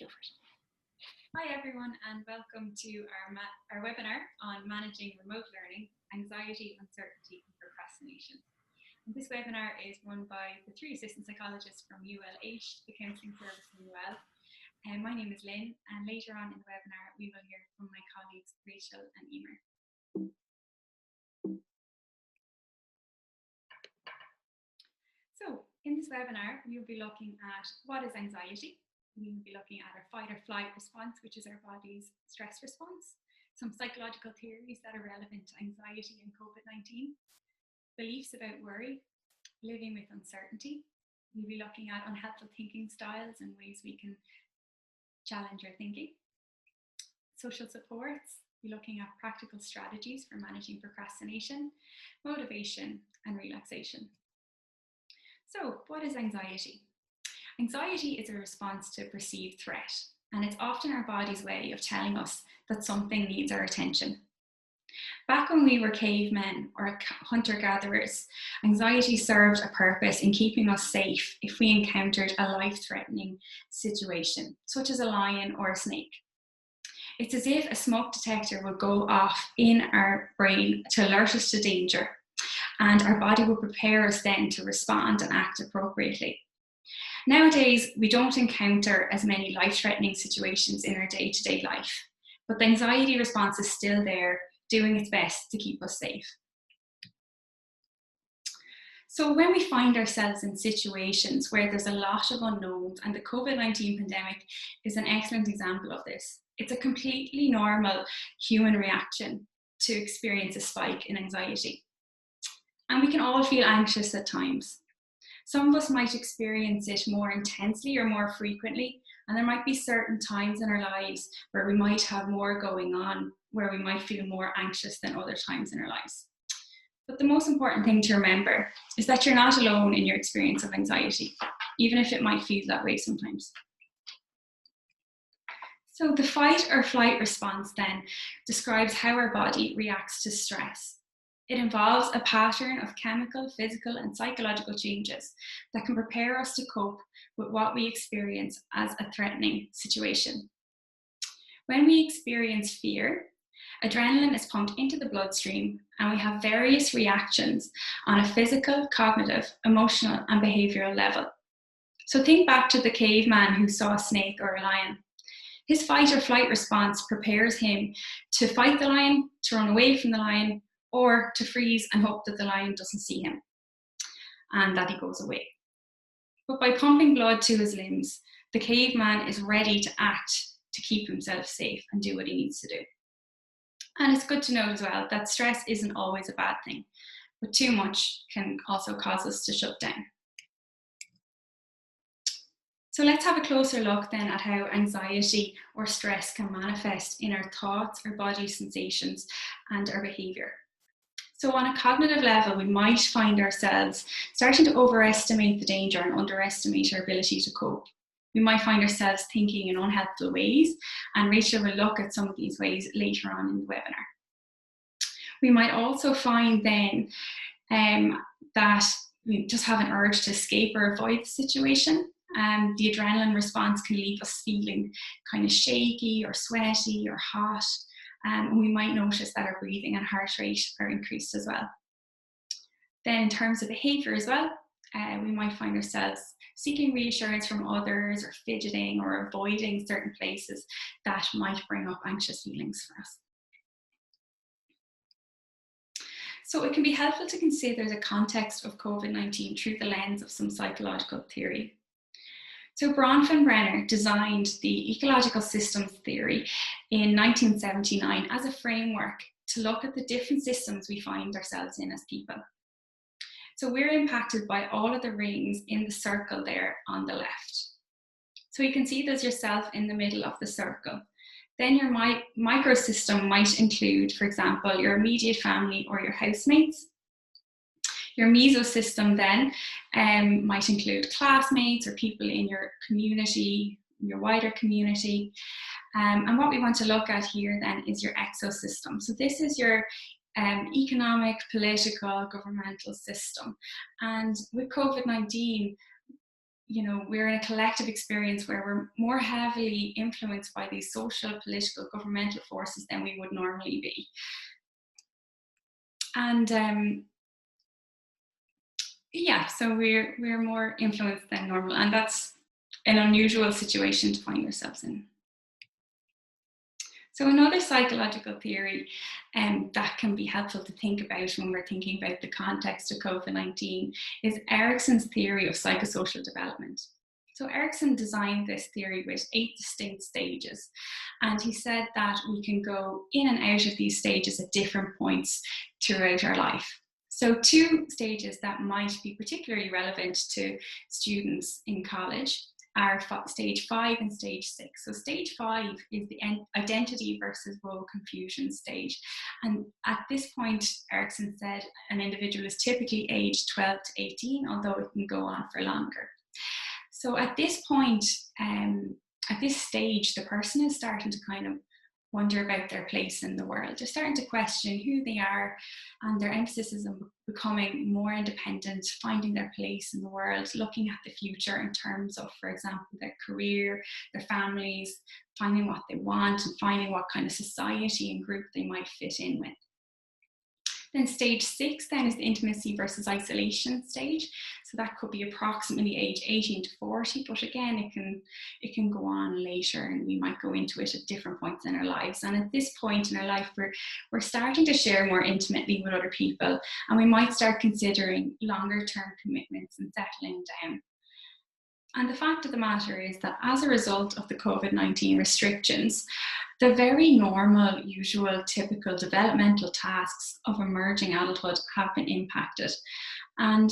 go for it. Hi everyone, and welcome to our webinar on managing remote learning, anxiety, uncertainty and procrastination. And this webinar is run by the three assistant psychologists from UL8, the counselling service in UL. My name is Lynn, and later on in the webinar we will hear from my colleagues Rachel and Emer. So in this webinar we will be looking at what is anxiety. We will be looking at our fight or flight response, which is our body's stress response, some psychological theories that are relevant to anxiety and COVID-19, beliefs about worry, living with uncertainty. We'll be looking at unhelpful thinking styles and ways we can challenge our thinking. Social supports, we'll be looking at practical strategies for managing procrastination, motivation, and relaxation. So, what is anxiety? Anxiety is a response to a perceived threat, and it's often our body's way of telling us that something needs our attention. Back when we were cavemen or hunter-gatherers, anxiety served a purpose in keeping us safe if we encountered a life-threatening situation, such as a lion or a snake. It's as if a smoke detector would go off in our brain to alert us to danger, and our body would prepare us then to respond and act appropriately. Nowadays, we don't encounter as many life-threatening situations in our day-to-day life, but the anxiety response is still there, doing its best to keep us safe. So when we find ourselves in situations where there's a lot of unknowns, and the COVID-19 pandemic is an excellent example of this, it's a completely normal human reaction to experience a spike in anxiety. And we can all feel anxious at times. Some of us might experience it more intensely or more frequently, and there might be certain times in our lives where we might have more going on, where we might feel more anxious than other times in our lives. But the most important thing to remember is that you're not alone in your experience of anxiety, even if it might feel that way sometimes. So the fight or flight response then describes how our body reacts to stress. It involves a pattern of chemical, physical, and psychological changes that can prepare us to cope with what we experience as a threatening situation. When we experience fear, adrenaline is pumped into the bloodstream, and we have various reactions on a physical, cognitive, emotional, and behavioral level. So think back to the caveman who saw a snake or a lion. His fight or flight response prepares him to fight the lion, to run away from the lion, or to freeze and hope that the lion doesn't see him and that he goes away. But by pumping blood to his limbs, the caveman is ready to act to keep himself safe and do what he needs to do. And it's good to note as well that stress isn't always a bad thing, but too much can also cause us to shut down. So let's have a closer look then at how anxiety or stress can manifest in our thoughts, our body sensations, and our behaviour. So on a cognitive level, we might find ourselves starting to overestimate the danger and underestimate our ability to cope. We might find ourselves thinking in unhelpful ways, and Rachel will look at some of these ways later on in the webinar. We might also find then that we just have an urge to escape or avoid the situation. The adrenaline response can leave us feeling kind of shaky or sweaty or hot. And we might notice that our breathing and heart rate are increased as well. Then in terms of behaviour as well, we might find ourselves seeking reassurance from others or fidgeting or avoiding certain places that might bring up anxious feelings for us. So it can be helpful to consider the context of COVID-19 through the lens of some psychological theory. So Bronfenbrenner designed the ecological systems theory in 1979 as a framework to look at the different systems we find ourselves in as people. So we're impacted by all of the rings in the circle there on the left. So you can see there's yourself in the middle of the circle. Then your microsystem might include, for example, your immediate family or your housemates. Your mesosystem then might include classmates or people in your community, your wider community. And what we want to look at here then is your exosystem. So this is your economic, political, governmental system. And with COVID-19, we're in a collective experience where we're more heavily influenced by these social, political, governmental forces than we would normally be. And so we're more influenced than normal, and that's an unusual situation to find ourselves in. So another psychological theory that can be helpful to think about when we're thinking about the context of COVID-19 is Erikson's theory of psychosocial development. So Erikson designed this theory with 8 distinct stages, and he said that we can go in and out of these stages at different points throughout our life. So 2 stages that might be particularly relevant to students in college are stage 5 and stage 6. So stage 5 is the identity versus role confusion stage. And at this point, Erikson said an individual is typically aged 12 to 18, although it can go on for longer. So at this point, at this stage, the person is starting to kind of wonder about their place in the world. They're starting to question who they are, and their emphasis is on becoming more independent, finding their place in the world, looking at the future in terms of, for example, their career, their families, finding what they want and finding what kind of society and group they might fit in with. Then stage 6 then is the intimacy versus isolation stage. So that could be approximately age 18 to 40, but again, it can go on later, and we might go into it at different points in our lives. And at this point in our life, we're starting to share more intimately with other people, and we might start considering longer term commitments and settling down. And the fact of the matter is that as a result of the COVID-19 restrictions, the very normal, usual, typical developmental tasks of emerging adulthood have been impacted. And,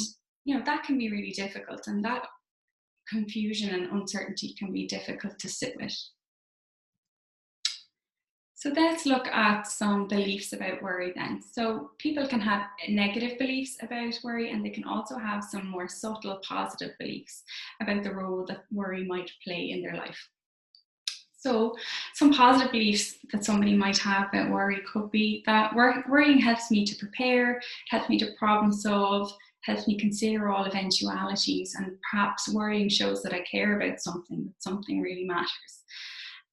that can be really difficult, and that confusion and uncertainty can be difficult to sit with. So let's look at some beliefs about worry then. So people can have negative beliefs about worry, and they can also have some more subtle positive beliefs about the role that worry might play in their life. So some positive beliefs that somebody might have about worry could be that worrying helps me to prepare, helps me to problem solve, helps me consider all eventualities, and perhaps worrying shows that I care about something, that something really matters.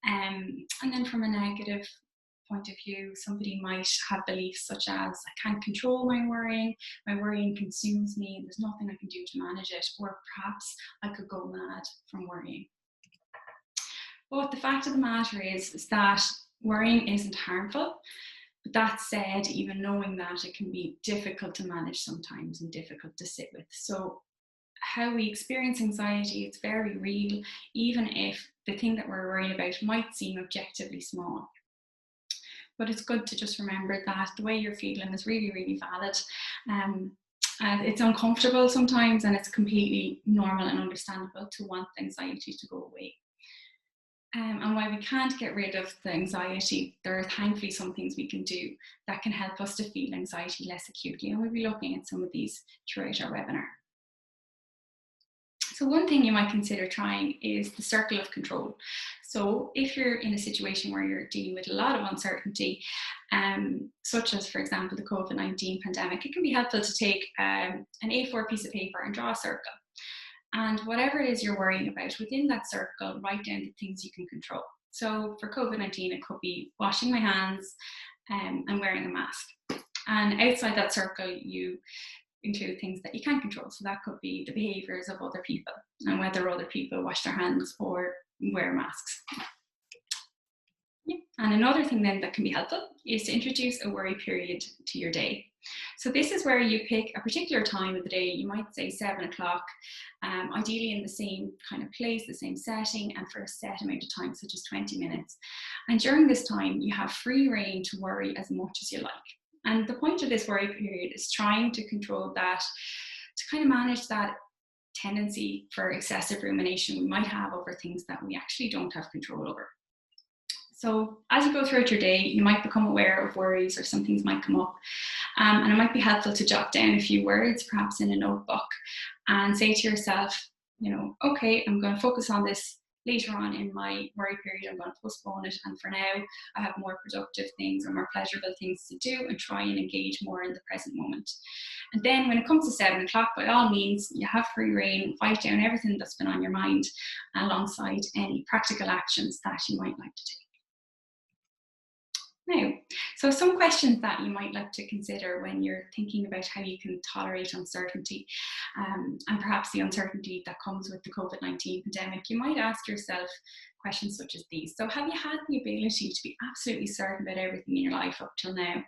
And then from a negative point of view, somebody might have beliefs such as I can't control my worrying consumes me, and there's nothing I can do to manage it, or perhaps I could go mad from worrying. But the fact of the matter is that worrying isn't harmful. But that said, even knowing that, it can be difficult to manage sometimes and difficult to sit with. So how we experience anxiety, it's very real, even if the thing that we're worried about might seem objectively small. But it's good to just remember that the way you're feeling is really, really valid. And it's uncomfortable sometimes, and it's completely normal and understandable to want the anxiety to go away. And while we can't get rid of the anxiety, there are thankfully some things we can do that can help us to feel anxiety less acutely. And we'll be looking at some of these throughout our webinar. So one thing you might consider trying is the circle of control. So if you're in a situation where you're dealing with a lot of uncertainty, such as, for example, the COVID-19 pandemic, it can be helpful to take an A4 piece of paper and draw a circle. And whatever it is you're worrying about, within that circle, write down the things you can control. So for COVID-19, it could be washing my hands and wearing a mask. And outside that circle, you include things that you can't control. So that could be the behaviours of other people and whether other people wash their hands or wear masks. Yeah. And another thing then that can be helpful is to introduce a worry period to your day. So this is where you pick a particular time of the day. You might say 7 o'clock, ideally in the same kind of place, the same setting, and for a set amount of time, such as 20 minutes. And during this time, you have free rein to worry as much as you like. And the point of this worry period is trying to control that, to kind of manage that tendency for excessive rumination we might have over things that we actually don't have control over. So as you go throughout your day, you might become aware of worries, or some things might come up. And it might be helpful to jot down a few words, perhaps in a notebook, and say to yourself, okay, I'm going to focus on this later on in my worry period, I'm going to postpone it. And for now, I have more productive things or more pleasurable things to do and try and engage more in the present moment. And then when it comes to 7 o'clock, by all means, you have free rein, write down everything that's been on your mind alongside any practical actions that you might like to take. Now, so some questions that you might like to consider when you're thinking about how you can tolerate uncertainty and perhaps the uncertainty that comes with the COVID-19 pandemic. You might ask yourself questions such as these. So have you had the ability to be absolutely certain about everything in your life up till now?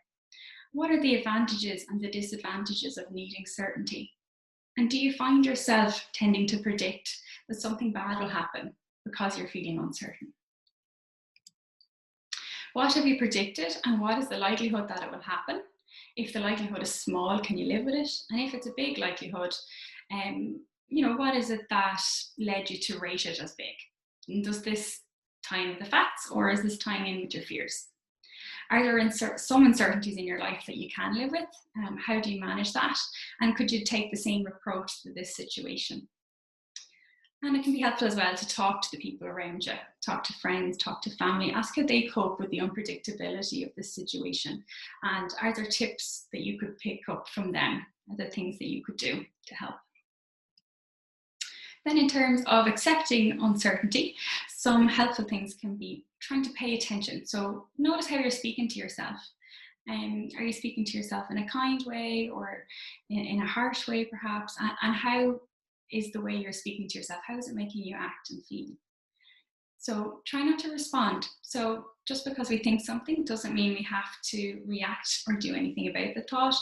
What are the advantages and the disadvantages of needing certainty? And do you find yourself tending to predict that something bad will happen because you're feeling uncertain? What have you predicted and what is the likelihood that it will happen? If the likelihood is small, can you live with it? And if it's a big likelihood, what is it that led you to rate it as big? And does this tie in with the facts or is this tying in with your fears? Are there some uncertainties in your life that you can live with? How do you manage that? And could you take the same approach to this situation? And it can be helpful as well to talk to the people around you, talk to friends, talk to family, ask how they cope with the unpredictability of this situation. And are there tips that you could pick up from them? Are there things that you could do to help? Then in terms of accepting uncertainty, some helpful things can be trying to pay attention. So notice how you're speaking to yourself. Are you speaking to yourself in a kind way or in a harsh way perhaps? And how is the way you're speaking to yourself? How is it making you act and feel? So try not to respond. So just because we think something doesn't mean we have to react or do anything about the thought.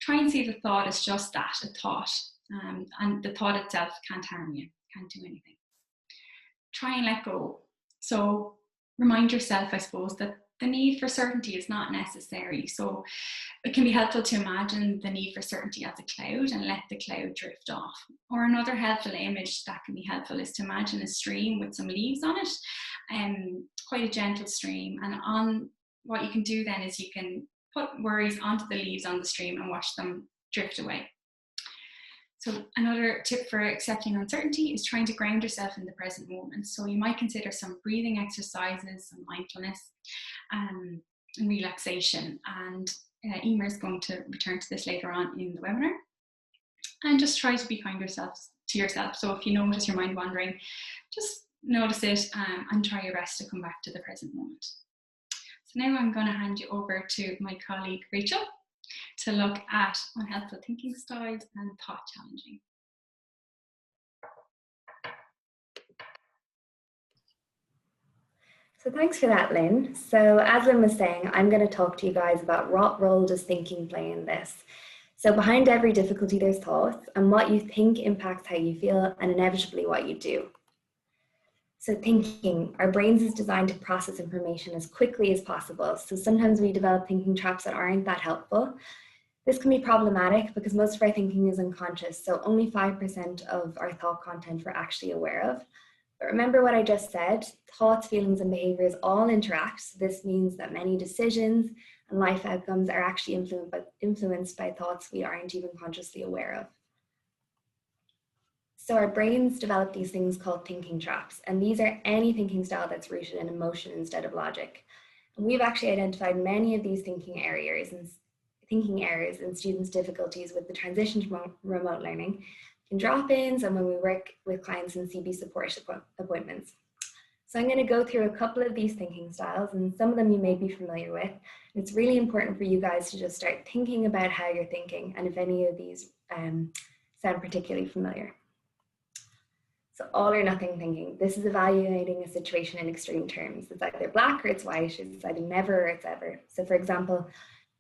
Try and see the thought as just that, a thought. And the thought itself can't harm you, can't do anything. Try and let go. So remind yourself, I suppose, that the need for certainty is not necessary. So it can be helpful to imagine the need for certainty as a cloud and let the cloud drift off. Or another helpful image that can be helpful is to imagine a stream with some leaves on it, quite a gentle stream. And on what you can do then is you can put worries onto the leaves on the stream and watch them drift away. So another tip for accepting uncertainty is trying to ground yourself in the present moment. So you might consider some breathing exercises, some mindfulness, and relaxation. And Emer is going to return to this later on in the webinar. And just try to be kind to yourself. So if you notice your mind wandering, just notice it and try your best to come back to the present moment. So now I'm going to hand you over to my colleague Rachel to look at unhelpful thinking styles and thought challenging. So thanks for that, Lynn. So as Lynn was saying, I'm going to talk to you guys about what role does thinking play in this. So behind every difficulty, there's thoughts, and what you think impacts how you feel and inevitably what you do. So thinking, our brains is designed to process information as quickly as possible. So sometimes we develop thinking traps that aren't that helpful. This can be problematic because most of our thinking is unconscious, so only 5% of our thought content we're actually aware of. But remember what I just said, thoughts, feelings, and behaviors all interact. So this means that many decisions and life outcomes are actually influenced by thoughts we aren't even consciously aware of. So our brains develop these things called thinking traps, and these are any thinking style that's rooted in emotion instead of logic. And we've actually identified many of these thinking errors in students' difficulties with the transition to remote learning, in drop-ins, and when we work with clients in CB support appointments. So I'm going to go through a couple of these thinking styles, and some of them you may be familiar with. It's really important for you guys to just start thinking about how you're thinking and if any of these sound particularly familiar. So all or nothing thinking. This is evaluating a situation in extreme terms. It's either black or it's white. It's either never or it's ever. So for example,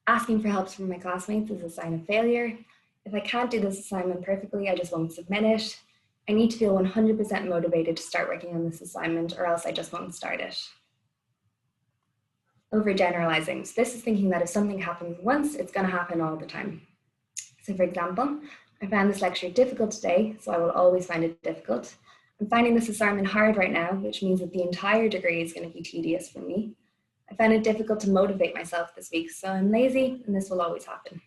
asking for help from my classmates is a sign of failure. If I can't do this assignment perfectly, I just won't submit it. I need to feel 100% motivated to start working on this assignment or else I just won't start it. Overgeneralizing. So this is thinking that if something happens once, it's going to happen all the time. So for example, I found this lecture difficult today, so I will always find it difficult. I'm finding this assignment hard right now, which means that the entire degree is going to be tedious for me. I found it difficult to motivate myself this week, so I'm lazy and this will always happen.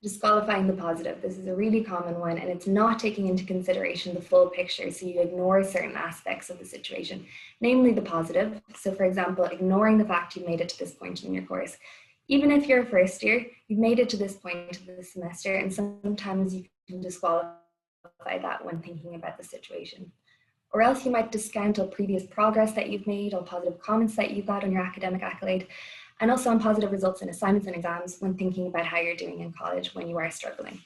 Disqualifying the positive. This is a really common one, and it's not taking into consideration the full picture. So you ignore certain aspects of the situation, namely the positive. So for example, ignoring the fact you've made it to this point in your course. Even if you're a first year, you've made it to this point of the semester, and sometimes you can disqualify that when thinking about the situation. Or else you might discount all previous progress that you've made, all positive comments that you got on your academic accolade, and also on positive results in assignments and exams when thinking about how you're doing in college when you are struggling.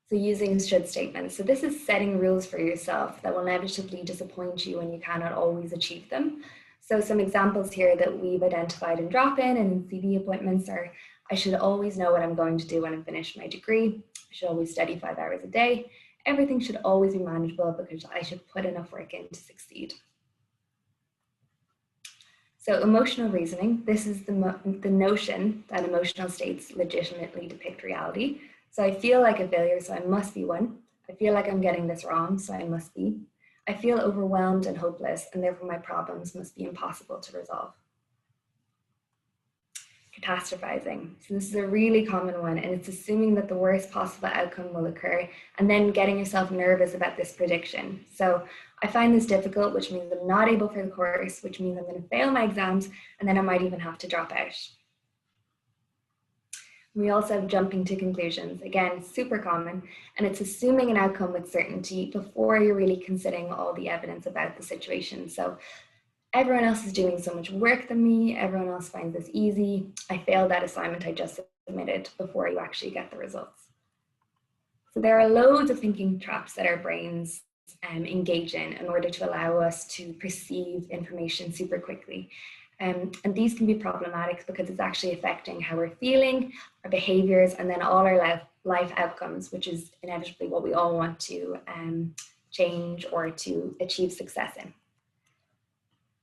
So using should statements. So this is setting rules for yourself that will inevitably disappoint you when you cannot always achieve them. So some examples here that we've identified in drop-in and in CV appointments are, I should always know what I'm going to do when I'm finished my degree. I should always study 5 hours a day. Everything should always be manageable because I should put enough work in to succeed. So emotional reasoning, this is the notion that emotional states legitimately depict reality. So I feel like a failure, so I must be one. I feel like I'm getting this wrong, so I must be. I feel overwhelmed and hopeless, and therefore my problems must be impossible to resolve. Catastrophizing. So this is a really common one, and it's assuming that the worst possible outcome will occur and then getting yourself nervous about this prediction. So I find this difficult, which means I'm not able for the course, which means I'm going to fail my exams, and then I might even have to drop out. We also have jumping to conclusions. Again, super common, and it's assuming an outcome with certainty before you're really considering all the evidence about the situation. So everyone else is doing so much work than me. Everyone else finds this easy. I failed that assignment I just submitted before you actually get the results. So there are loads of thinking traps that our brains engage in order to allow us to perceive information super quickly. And these can be problematic because it's actually affecting how we're feeling, our behaviors, and then all our life outcomes, which is inevitably what we all want to change or to achieve success in.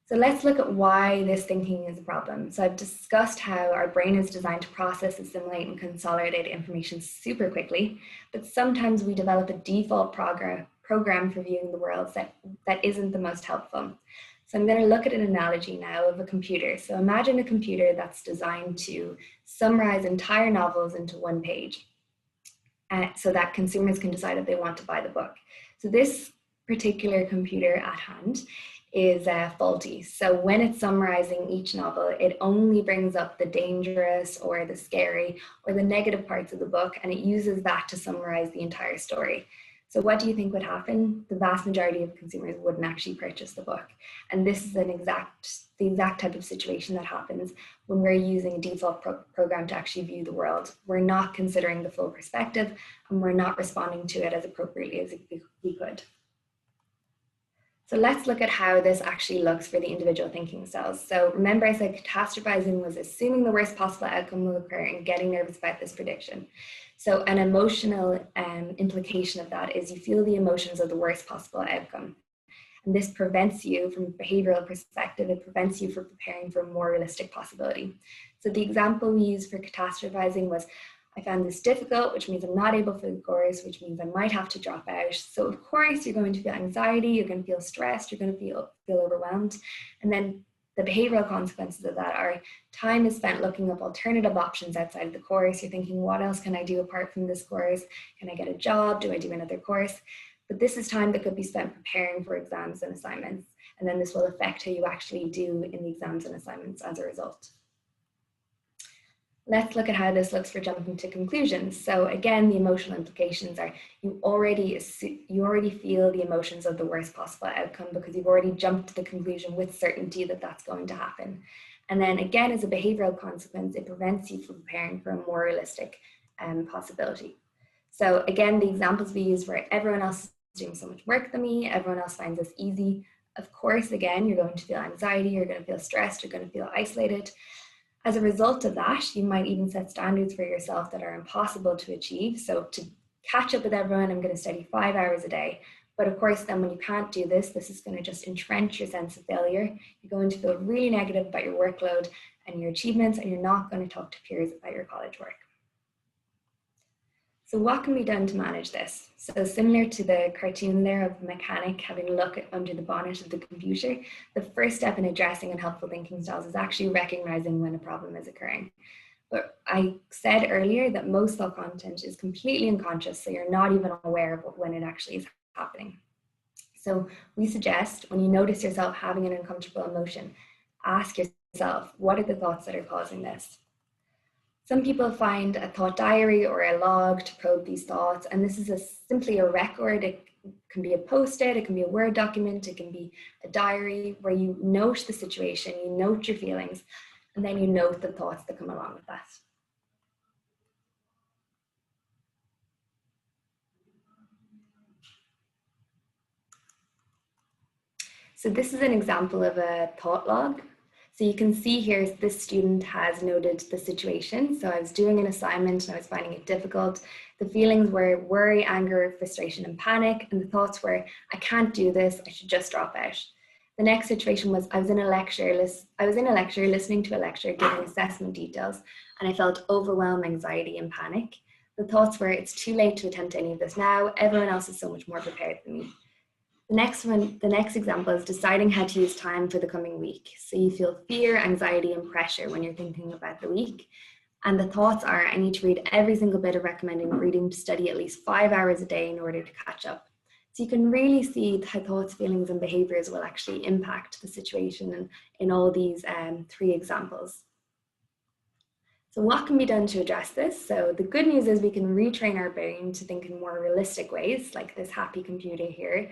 So let's look at why this thinking is a problem. So I've discussed how our brain is designed to process, assimilate, and consolidate information super quickly, but sometimes we develop a default program for viewing the world that isn't the most helpful. So I'm going to look at an analogy now of a computer. So imagine a computer that's designed to summarize entire novels into one page so that consumers can decide if they want to buy the book. So this particular computer at hand is faulty. So when it's summarizing each novel, it only brings up the dangerous or the scary or the negative parts of the book, and it uses that to summarize the entire story. So what do you think would happen? The vast majority of consumers wouldn't actually purchase the book. And this is the exact type of situation that happens when we're using a default program to actually view the world. We're not considering the full perspective, and we're not responding to it as appropriately as we could. So let's look at how this actually looks for the individual thinking styles. So remember I said catastrophizing was assuming the worst possible outcome will occur and getting nervous about this prediction. So an emotional implication of that is you feel the emotions of the worst possible outcome. And this prevents you, from a behavioral perspective, it prevents you from preparing for a more realistic possibility. So the example we used for catastrophizing was, I found this difficult, which means I'm not able for the course, which means I might have to drop out. So of course, you're going to feel anxiety, you're going to feel stressed, you're going to feel overwhelmed. And then the behavioral consequences of that are time is spent looking up alternative options outside of the course. You're thinking, what else can I do apart from this course? Can I get a job? Do I do another course? But this is time that could be spent preparing for exams and assignments. And then this will affect how you actually do in the exams and assignments as a result. Let's look at how this looks for jumping to conclusions. So again, the emotional implications are you already feel the emotions of the worst possible outcome because you've already jumped to the conclusion with certainty that that's going to happen. And then again, as a behavioral consequence, it prevents you from preparing for a more realistic possibility. So again, the examples we use were everyone else is doing so much work than me, everyone else finds this easy. Of course, again, you're going to feel anxiety, you're going to feel stressed, you're going to feel isolated. As a result of that, you might even set standards for yourself that are impossible to achieve. So to catch up with everyone, I'm going to study 5 hours a day. But of course, then when you can't do this, this is going to just entrench your sense of failure. You're going to feel really negative about your workload and your achievements, and you're not going to talk to peers about your college work. So what can be done to manage this? So similar to the cartoon there of a mechanic having a look under the bonnet of the computer, the first step in addressing unhelpful thinking styles is actually recognizing when a problem is occurring. But I said earlier that most thought content is completely unconscious, so you're not even aware of when it actually is happening. So we suggest when you notice yourself having an uncomfortable emotion, ask yourself, what are the thoughts that are causing this? Some people find a thought diary or a log to probe these thoughts, and this is simply a record. It can be a post-it, it can be a Word document, it can be a diary where you note the situation, you note your feelings, and then you note the thoughts that come along with that. So this is an example of a thought log. So you can see here, this student has noted the situation. So I was doing an assignment and I was finding it difficult. The feelings were worry, anger, frustration, and panic. And the thoughts were, I can't do this, I should just drop out. The next situation was I was in a lecture listening to a lecture giving assessment details, and I felt overwhelmed, anxiety, and panic. The thoughts were, it's too late to attempt any of this now. Everyone else is so much more prepared than me. The next example is deciding how to use time for the coming week. So you feel fear, anxiety, and pressure when you're thinking about the week. And the thoughts are, I need to read every single bit of recommended reading to study at least 5 hours a day in order to catch up. So you can really see how thoughts, feelings, and behaviors will actually impact the situation in all these 3 examples. So what can be done to address this? So the good news is we can retrain our brain to think in more realistic ways, like this happy computer here.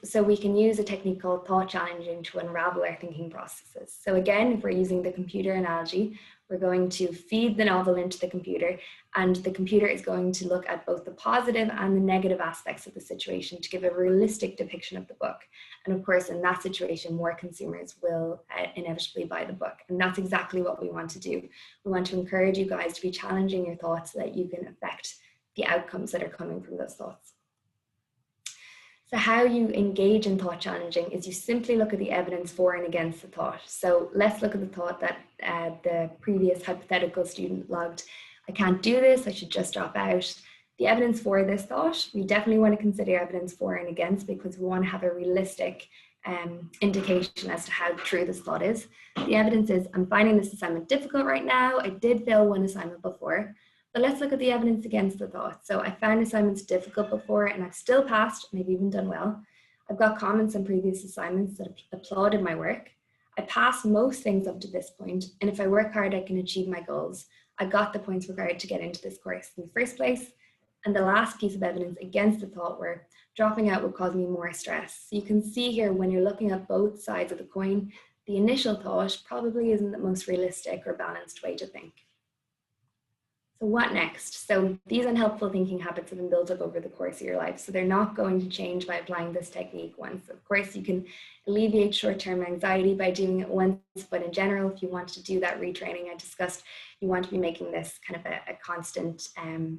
So we can use a technique called thought challenging to unravel our thinking processes. So again, if we're using the computer analogy, we're going to feed the novel into the computer, and the computer is going to look at both the positive and the negative aspects of the situation to give a realistic depiction of the book. And of course, in that situation, more consumers will inevitably buy the book. And that's exactly what we want to do. We want to encourage you guys to be challenging your thoughts so that you can affect the outcomes that are coming from those thoughts. So how you engage in thought challenging is you simply look at the evidence for and against the thought. So let's look at the thought that the previous hypothetical student logged, I can't do this, I should just drop out. The evidence for this thought, we definitely want to consider evidence for and against, because we want to have a realistic indication as to how true this thought is. The evidence is, I'm finding this assignment difficult right now. I did fail one assignment before. But let's look at the evidence against the thought. So I found assignments difficult before and I've still passed, maybe even done well. I've got comments on previous assignments that applauded my work. I passed most things up to this point, and if I work hard, I can achieve my goals. I got the points required to get into this course in the first place. And the last piece of evidence against the thought were dropping out would cause me more stress. So you can see here when you're looking at both sides of the coin, the initial thought probably isn't the most realistic or balanced way to think. So what next? So these unhelpful thinking habits have been built up over the course of your life. So they're not going to change by applying this technique once. Of course, you can alleviate short-term anxiety by doing it once, but in general, if you want to do that retraining I discussed, you want to be making this kind of a constant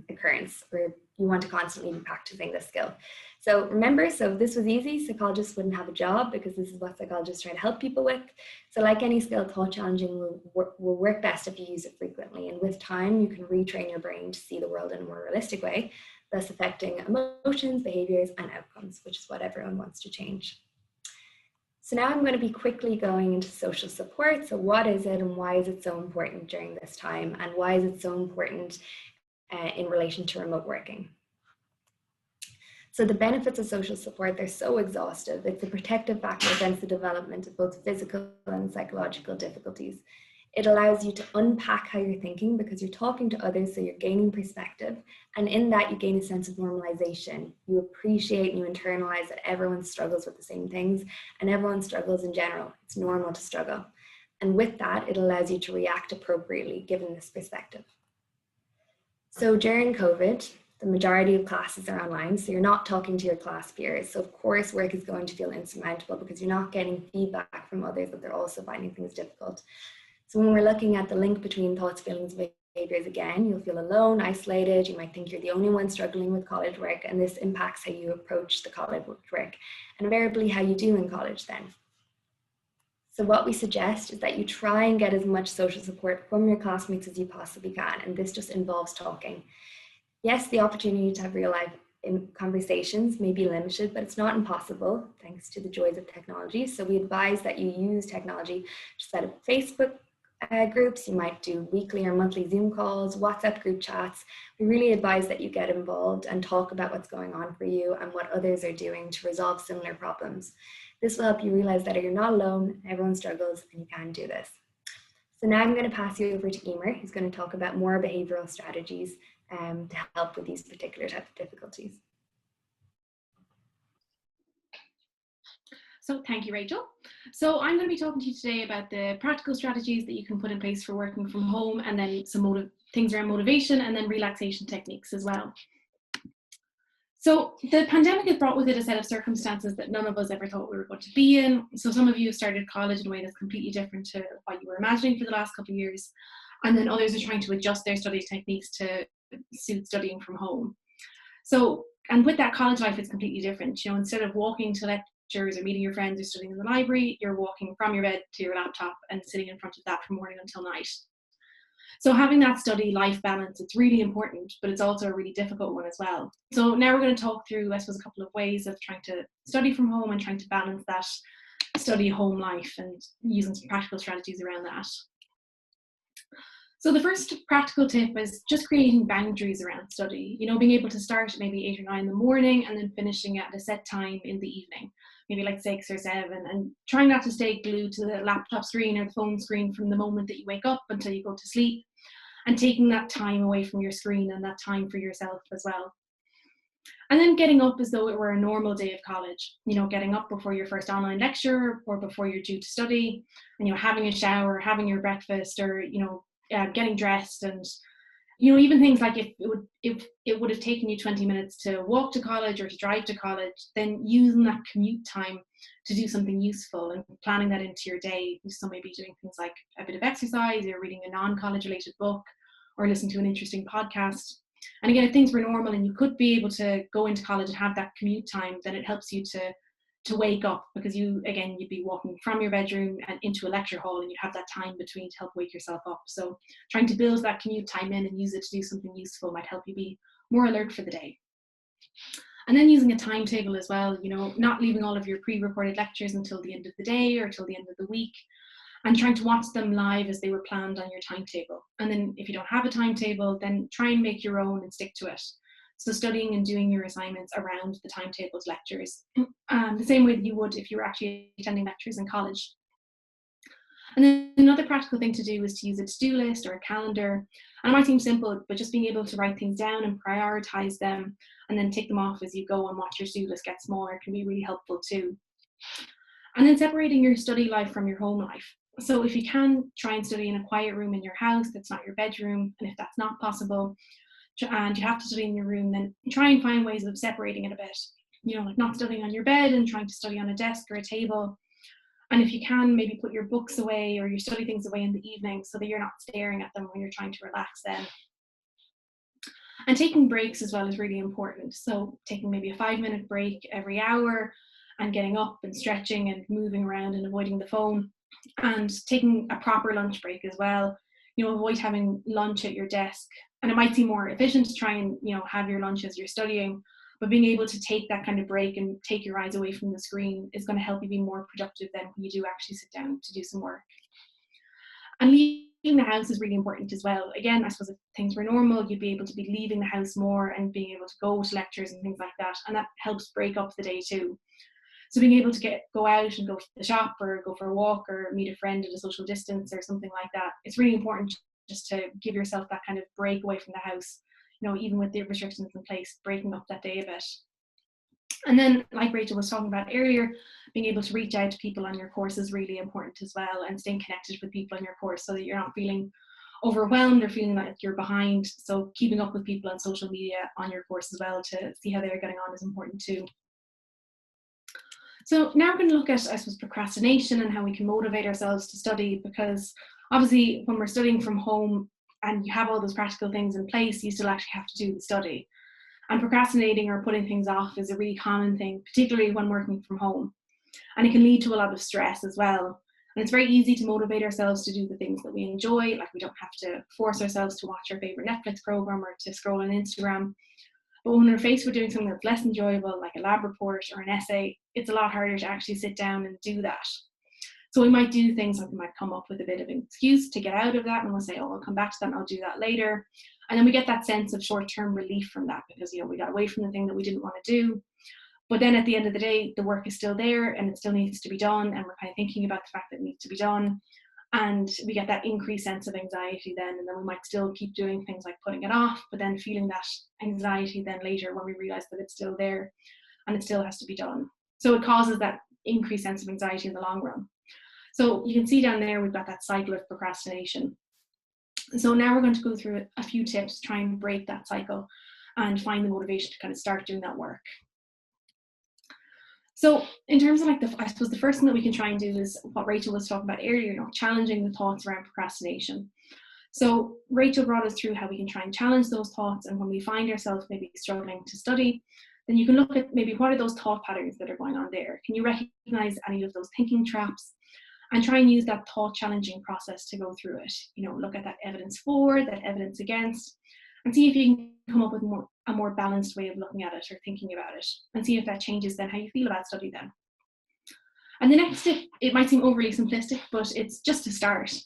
occurrence, or you want to constantly be practicing this skill. So remember, so if this was easy, psychologists wouldn't have a job, because this is what psychologists try to help people with. So like any skill, thought challenging will work best if you use it frequently. And with time, you can retrain your brain to see the world in a more realistic way, thus affecting emotions, behaviors, and outcomes, which is what everyone wants to change. So now I'm going to be quickly going into social support. So what is it and why is it so important during this time? And why is it so important in relation to remote working? So the benefits of social support, they're so exhaustive. It's a protective factor against the development of both physical and psychological difficulties. It allows you to unpack how you're thinking because you're talking to others, so you're gaining perspective. And in that, you gain a sense of normalization. You appreciate and you internalize that everyone struggles with the same things and everyone struggles in general. It's normal to struggle. And with that, it allows you to react appropriately given this perspective. So during COVID, the majority of classes are online, so you're not talking to your class peers. So of course, work is going to feel insurmountable because you're not getting feedback from others that they're also finding things difficult. So when we're looking at the link between thoughts, feelings, and behaviors, again, you'll feel alone, isolated. You might think you're the only one struggling with college work, and this impacts how you approach the college work and invariably how you do in college then. So what we suggest is that you try and get as much social support from your classmates as you possibly can, and this just involves talking. Yes, the opportunity to have real life conversations may be limited, but it's not impossible thanks to the joys of technology. So we advise that you use technology to set up Facebook groups. You might do weekly or monthly Zoom calls, WhatsApp group chats. We really advise that you get involved and talk about what's going on for you and what others are doing to resolve similar problems. This will help you realize that you're not alone, everyone struggles, and you can do this. So now I'm going to pass you over to Emer, who's going to talk about more behavioural strategies to help with these particular types of difficulties. So thank you, Rachel. So I'm going to be talking to you today about the practical strategies that you can put in place for working from home, and then some things around motivation, and then relaxation techniques as well. So the pandemic has brought with it a set of circumstances that none of us ever thought we were going to be in. So some of you have started college in a way that's completely different to what you were imagining for the last couple of years. And then others are trying to adjust their study techniques to suit studying from home. So, and with that, college life is completely different. You know, instead of walking to lectures or meeting your friends or studying in the library, you're walking from your bed to your laptop and sitting in front of that from morning until night. So having that study-life balance, it's really important, but it's also a really difficult one as well. So now we're going to talk through, I suppose, a couple of ways of trying to study from home and trying to balance that study-home life and using some practical strategies around that. So the first practical tip is just creating boundaries around study. You know, being able to start at maybe 8 or 9 in the morning and then finishing at a set time in the evening, maybe like 6 or 7, and trying not to stay glued to the laptop screen or the phone screen from the moment that you wake up until you go to sleep, and taking that time away from your screen and that time for yourself as well. And then getting up as though it were a normal day of college, you know, getting up before your first online lecture or before you're due to study, and, you know, having a shower, having your breakfast, or, you know, getting dressed. And, you know, even things like if it would have taken you 20 minutes to walk to college or to drive to college, then using that commute time to do something useful and planning that into your day. So maybe doing things like a bit of exercise or reading a non-college related book or listening to an interesting podcast. And again, if things were normal and you could be able to go into college and have that commute time, then it helps you to wake up, because you'd be walking from your bedroom and into a lecture hall, and you have that time between to help wake yourself up. So trying to build that commute time in and use it to do something useful might help you be more alert for the day. And then using a timetable as well, you know, not leaving all of your pre-recorded lectures until the end of the day or till the end of the week, and trying to watch them live as they were planned on your timetable. And then if you don't have a timetable, then try and make your own and stick to it. So studying and doing your assignments around the timetables lectures, the same way that you would if you were actually attending lectures in college. And then another practical thing to do is to use a to-do list or a calendar. And it might seem simple, but just being able to write things down and prioritize them and then tick them off as you go and watch your to-do list get smaller can be really helpful too. And then separating your study life from your home life. So if you can, try and study in a quiet room in your house that's not your bedroom. And if that's not possible, and you have to study in your room, then try and find ways of separating it a bit. You know, like not studying on your bed and trying to study on a desk or a table. And if you can, maybe put your books away or your study things away in the evening so that you're not staring at them when you're trying to relax then. And taking breaks as well is really important. So taking maybe a 5-minute break every hour and getting up and stretching and moving around and avoiding the phone, and taking a proper lunch break as well. You know, avoid having lunch at your desk. And it might seem more efficient to try and, you know, have your lunch as you're studying, but being able to take that kind of break and take your eyes away from the screen is going to help you be more productive than when you do actually sit down to do some work. And leaving the house is really important as well. Again, I suppose if things were normal, you'd be able to be leaving the house more and being able to go to lectures and things like that. And that helps break up the day too. So being able to go out and go to the shop or go for a walk or meet a friend at a social distance or something like that, it's really important just to give yourself that kind of break away from the house, you know, even with the restrictions in place, breaking up that day a bit. And then, like Rachel was talking about earlier, being able to reach out to people on your course is really important as well, and staying connected with people on your course so that you're not feeling overwhelmed or feeling like you're behind. So keeping up with people on social media on your course as well to see how they're getting on is important too. So now we're going to look at, I suppose, procrastination and how we can motivate ourselves to study, because obviously when we're studying from home and you have all those practical things in place, you still actually have to do the study. And procrastinating or putting things off is a really common thing, particularly when working from home. And it can lead to a lot of stress as well. And it's very easy to motivate ourselves to do the things that we enjoy. Like, we don't have to force ourselves to watch our favorite Netflix program or to scroll on Instagram. But when we're faced with doing something that's less enjoyable, like a lab report or an essay, it's a lot harder to actually sit down and do that. So we might do things like we might come up with a bit of an excuse to get out of that, and we'll say, oh, I'll come back to that and I'll do that later. And then we get that sense of short-term relief from that because, we got away from the thing that we didn't want to do. But then at the end of the day, the work is still there and it still needs to be done. And we're kind of thinking about the fact that it needs to be done. And we get that increased sense of anxiety then. And then we might still keep doing things like putting it off, but then feeling that anxiety then later when we realize that it's still there and it still has to be done. So it causes that increased sense of anxiety in the long run. So you can see down there, we've got that cycle of procrastination. So now we're going to go through a few tips to try and break that cycle and find the motivation to kind of start doing that work. So in terms of I suppose the first thing that we can try and do is what Rachel was talking about earlier, challenging the thoughts around procrastination. So Rachel brought us through how we can try and challenge those thoughts. And when we find ourselves maybe struggling to study, then you can look at maybe what are those thought patterns that are going on there? Can you recognize any of those thinking traps? And try and use that thought challenging process to go through it. Look at that evidence for, that evidence against, and see if you can come up with a more balanced way of looking at it or thinking about it, and see if that changes then how you feel about study then. And the next step, it might seem overly simplistic, but it's just to start.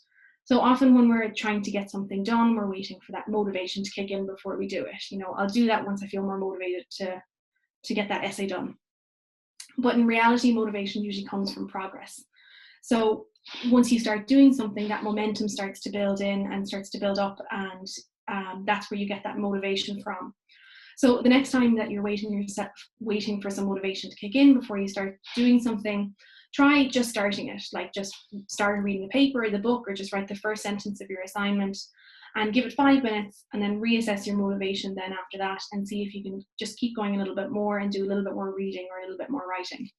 So often when we're trying to get something done, we're waiting for that motivation to kick in before we do it. I'll do that once I feel more motivated to get that essay done. But in reality, motivation usually comes from progress. So once you start doing something, that momentum starts to build in and starts to build up, and that's where you get that motivation from. So the next time that you're waiting for some motivation to kick in before you start doing something, try just starting it, like just start reading the paper or the book, or just write the first sentence of your assignment and give it 5 minutes, and then reassess your motivation then after that and see if you can just keep going a little bit more and do a little bit more reading or a little bit more writing.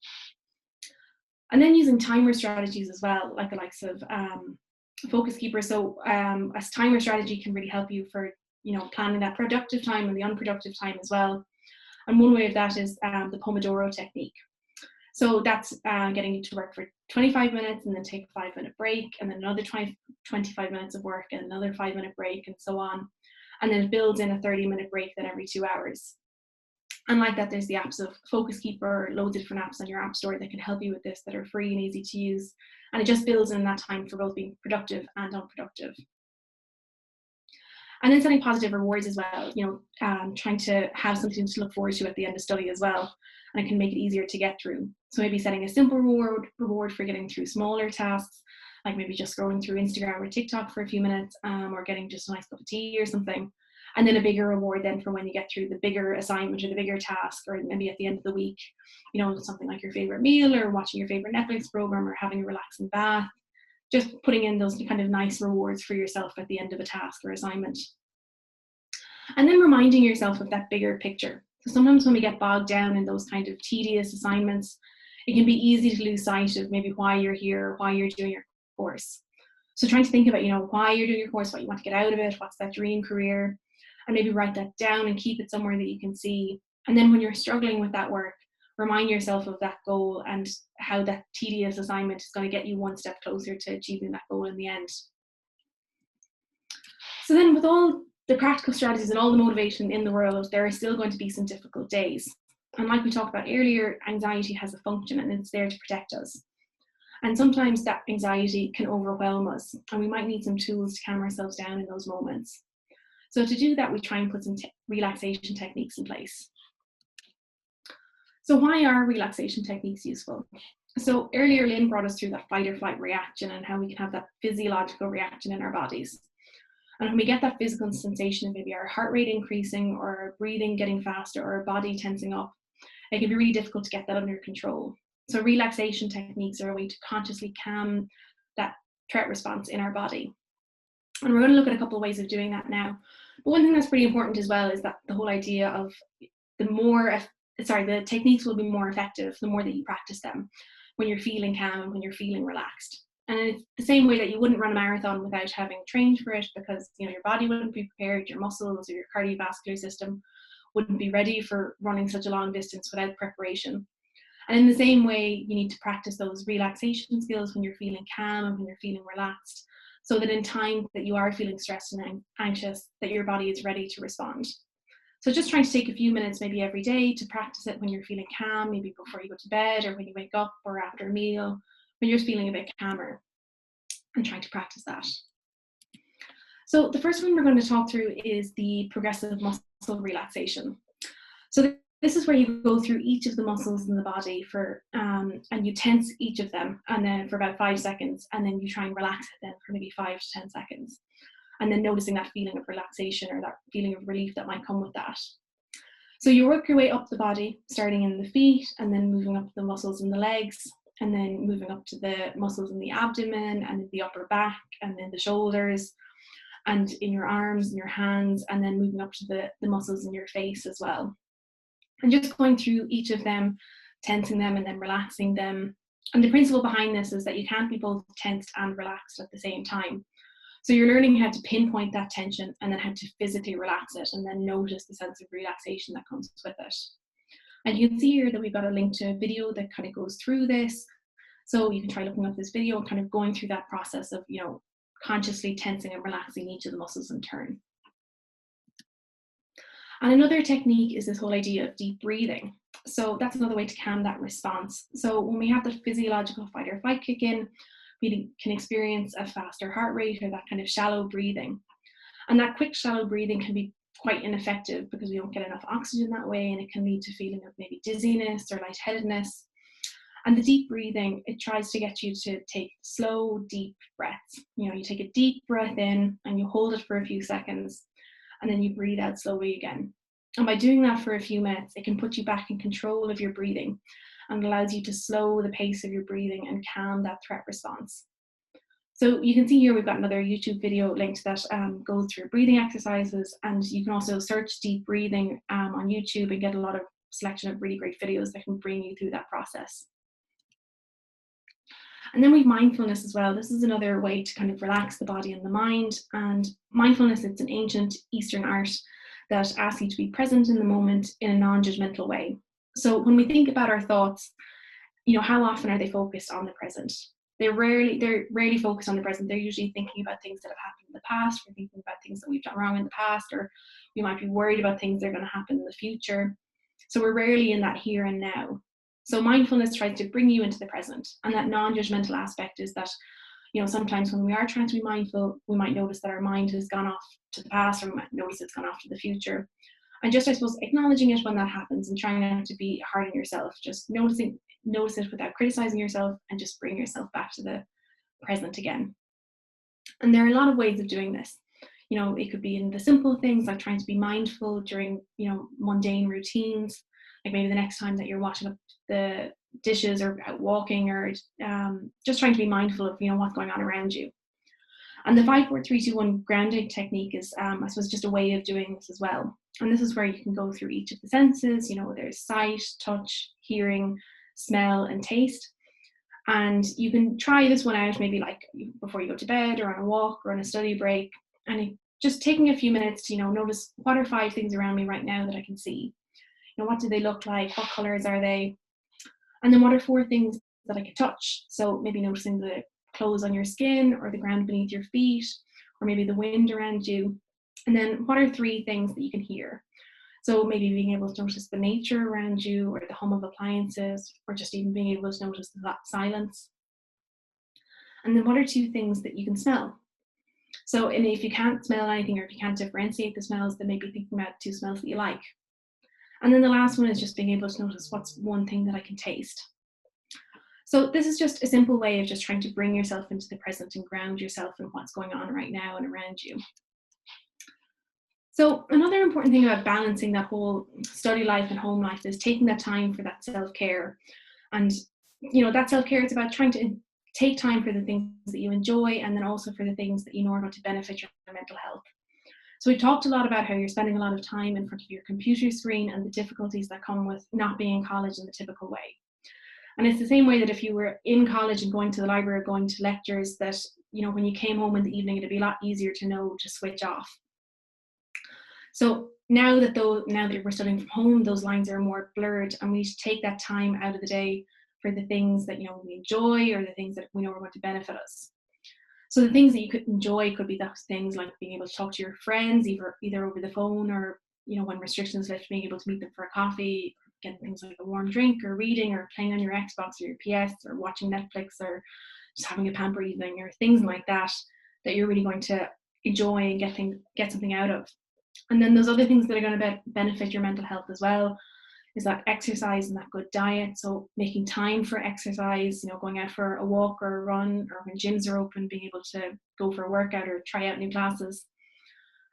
And then using timer strategies as well, like the likes of Focus Keeper. So a timer strategy can really help you for planning that productive time and the unproductive time as well. And one way of that is the Pomodoro technique. So that's getting you to work for 25 minutes and then take a 5-minute break, and then another 25 minutes of work and another 5-minute break, and so on. And then it builds in a 30-minute break then every 2 hours. And like that, there's the apps of Focus Keeper, loads of different apps on your app store that can help you with this, that are free and easy to use. And it just builds in that time for both being productive and unproductive. And then setting positive rewards as well, trying to have something to look forward to at the end of study as well. And it can make it easier to get through. So maybe setting a simple reward for getting through smaller tasks, like maybe just scrolling through Instagram or TikTok for a few minutes, or getting just a nice cup of tea or something. And then a bigger reward then for when you get through the bigger assignment or the bigger task, or maybe at the end of the week, something like your favorite meal or watching your favorite Netflix program or having a relaxing bath. Just putting in those kind of nice rewards for yourself at the end of a task or assignment. And then reminding yourself of that bigger picture. So sometimes when we get bogged down in those kind of tedious assignments, it can be easy to lose sight of maybe why you're here, why you're doing your course. So trying to think about, why you're doing your course, what you want to get out of it, what's that dream career, and maybe write that down and keep it somewhere that you can see. And then when you're struggling with that work, remind yourself of that goal and how that tedious assignment is going to get you one step closer to achieving that goal in the end. So then with all the practical strategies and all the motivation in the world, there are still going to be some difficult days. And like we talked about earlier, anxiety has a function and it's there to protect us. And sometimes that anxiety can overwhelm us, and we might need some tools to calm ourselves down in those moments. So to do that, we try and put some relaxation techniques in place. So why are relaxation techniques useful? So earlier, Lynn brought us through that fight or flight reaction and how we can have that physiological reaction in our bodies. And when we get that physical sensation of maybe our heart rate increasing or our breathing getting faster or our body tensing up, it can be really difficult to get that under control. So relaxation techniques are a way to consciously calm that threat response in our body. And we're going to look at a couple of ways of doing that now. But one thing that's pretty important as well is that the whole idea of the techniques will be more effective the more that you practice them, when you're feeling calm and when you're feeling relaxed. And it's the same way that you wouldn't run a marathon without having trained for it, because your body wouldn't be prepared, your muscles or your cardiovascular system wouldn't be ready for running such a long distance without preparation. And in the same way, you need to practice those relaxation skills when you're feeling calm and when you're feeling relaxed, so that in time that you are feeling stressed and anxious, that your body is ready to respond. So just trying to take a few minutes maybe every day to practice it when you're feeling calm, maybe before you go to bed or when you wake up or after a meal, when you're feeling a bit calmer, and trying to practice that. So the first one we're going to talk through is the progressive muscle relaxation. So this is where you go through each of the muscles in the body and you tense each of them, and then for about 5 seconds, and then you try and relax it then for maybe 5 to 10 seconds. And then noticing that feeling of relaxation or that feeling of relief that might come with that. So you work your way up the body, starting in the feet and then moving up the muscles in the legs, and then moving up to the muscles in the abdomen and in the upper back and then the shoulders and in your arms and your hands, and then moving up to the muscles in your face as well. And just going through each of them, tensing them and then relaxing them. And the principle behind this is that you can't be both tensed and relaxed at the same time. So you're learning how to pinpoint that tension and then how to physically relax it, and then notice the sense of relaxation that comes with it. And you can see here that we've got a link to a video that kind of goes through this. So you can try looking up this video and kind of going through that process of, consciously tensing and relaxing each of the muscles in turn. And another technique is this whole idea of deep breathing. So that's another way to calm that response. So when we have the physiological fight or flight kick in, we can experience a faster heart rate or that kind of shallow breathing. And that quick shallow breathing can be quite ineffective because we don't get enough oxygen that way, and it can lead to feeling of maybe dizziness or lightheadedness. And the deep breathing, it tries to get you to take slow, deep breaths. You take a deep breath in and you hold it for a few seconds, and then you breathe out slowly again. And by doing that for a few minutes, it can put you back in control of your breathing and allows you to slow the pace of your breathing and calm that threat response. So you can see here we've got another YouTube video linked that goes through breathing exercises, and you can also search deep breathing on YouTube and get a lot of selection of really great videos that can bring you through that process. And then we've mindfulness as well. This is another way to kind of relax the body and the mind. And mindfulness, it's an ancient Eastern art that asks you to be present in the moment in a non-judgmental way. So when we think about our thoughts, how often are they focused on the present? They're rarely focused on the present. They're usually thinking about things that have happened in the past. We're thinking about things that we've done wrong in the past, or we might be worried about things that are going to happen in the future. So we're rarely in that here and now. So mindfulness tries to bring you into the present. And that non-judgmental aspect is that, sometimes when we are trying to be mindful, we might notice that our mind has gone off to the past, or we might notice it's gone off to the future. And just, I suppose, acknowledging it when that happens and trying not to be hard on yourself, just notice it without criticizing yourself, and just bring yourself back to the present again. And there are a lot of ways of doing this. It could be in the simple things like trying to be mindful during, mundane routines, like maybe the next time that you're washing up the dishes or out walking, or just trying to be mindful of, what's going on around you. And the 5, 4, 3, 2, 1 grounding technique is, I suppose, just a way of doing this as well. And this is where you can go through each of the senses. There's sight, touch, hearing, smell, and taste. And you can try this one out maybe like before you go to bed, or on a walk, or on a study break. And just taking a few minutes to, notice, what are 5 things around me right now that I can see? What do they look like? What colors are they? And then what are 4 things that I can touch? So maybe noticing the clothes on your skin, or the ground beneath your feet, or maybe the wind around you. And then what are 3 things that you can hear? So maybe being able to notice the nature around you, or the hum of appliances, or just even being able to notice that silence. And then what are 2 things that you can smell? So and if you can't smell anything, or if you can't differentiate the smells, then maybe thinking about 2 smells that you like. And then the last one is just being able to notice, what's 1 thing that I can taste. So this is just a simple way of just trying to bring yourself into the present and ground yourself in what's going on right now and around you. So another important thing about balancing that whole study life and home life is taking that time for that self-care. And that self-care is about trying to take time for the things that you enjoy, and then also for the things that you know are going to benefit your mental health. So we've talked a lot about how you're spending a lot of time in front of your computer screen and the difficulties that come with not being in college in the typical way. And it's the same way that if you were in college and going to the library or going to lectures, that when you came home in the evening, it'd be a lot easier to know to switch off. So now that we're studying from home, those lines are more blurred, and we need to take that time out of the day for the things that we enjoy, or the things that we know are going to benefit us. So the things that you could enjoy could be those things like being able to talk to your friends, either over the phone, or when restrictions lift, being able to meet them for a coffee, getting things like a warm drink or reading or playing on your Xbox or your PS or watching Netflix or just having a pamper evening or things like that that you're really going to enjoy and get something out of. And then those other things that are going to benefit your mental health as well is that exercise and that good diet. So making time for exercise, going out for a walk or a run, or when gyms are open, being able to go for a workout or try out new classes.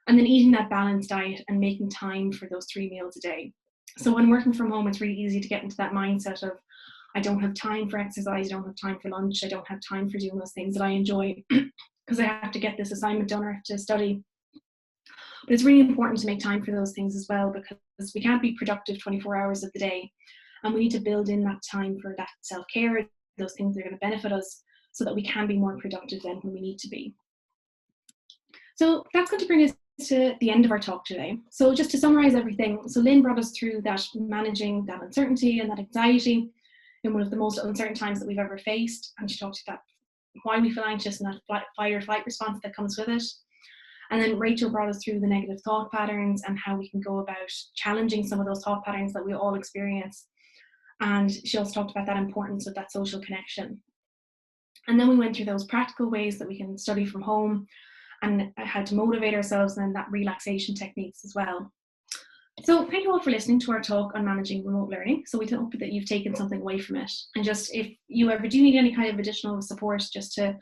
And then eating that balanced diet and making time for those 3 meals a day. So when working from home, it's really easy to get into that mindset of, I don't have time for exercise, I don't have time for lunch, I don't have time for doing those things that I enjoy because I have to get this assignment done or I have to study. But it's really important to make time for those things as well, because we can't be productive 24 hours of the day. And we need to build in that time for that self-care, those things that are going to benefit us, so that we can be more productive then when we need to be. So that's going to bring us to the end of our talk today. So just to summarize everything, so Lynn brought us through that managing that uncertainty and that anxiety in one of the most uncertain times that we've ever faced. And she talked about why we feel anxious and that fight or flight response that comes with it. And then Rachel brought us through the negative thought patterns and how we can go about challenging some of those thought patterns that we all experience. And she also talked about that importance of that social connection. And then we went through those practical ways that we can study from home and how to motivate ourselves, and that relaxation techniques as well. So thank you all for listening to our talk on managing remote learning. So we hope that you've taken something away from it. And just if you ever do need any kind of additional support, just to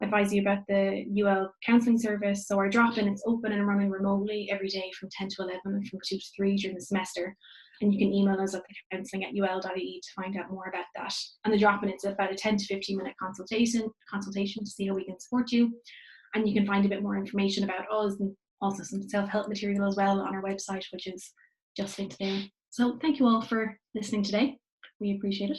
advise you about the UL counselling service. So our drop-in, it's open and running remotely every day from 10 to 11 and from 2 to 3 during the semester. And you can email us at counselling@ul.ie to find out more about that. And the drop-in, it's about a 10 to 15 minute consultation to see how we can support you. And you can find a bit more information about us and also some self-help material as well on our website, which is just linked there. So thank you all for listening today. We appreciate it.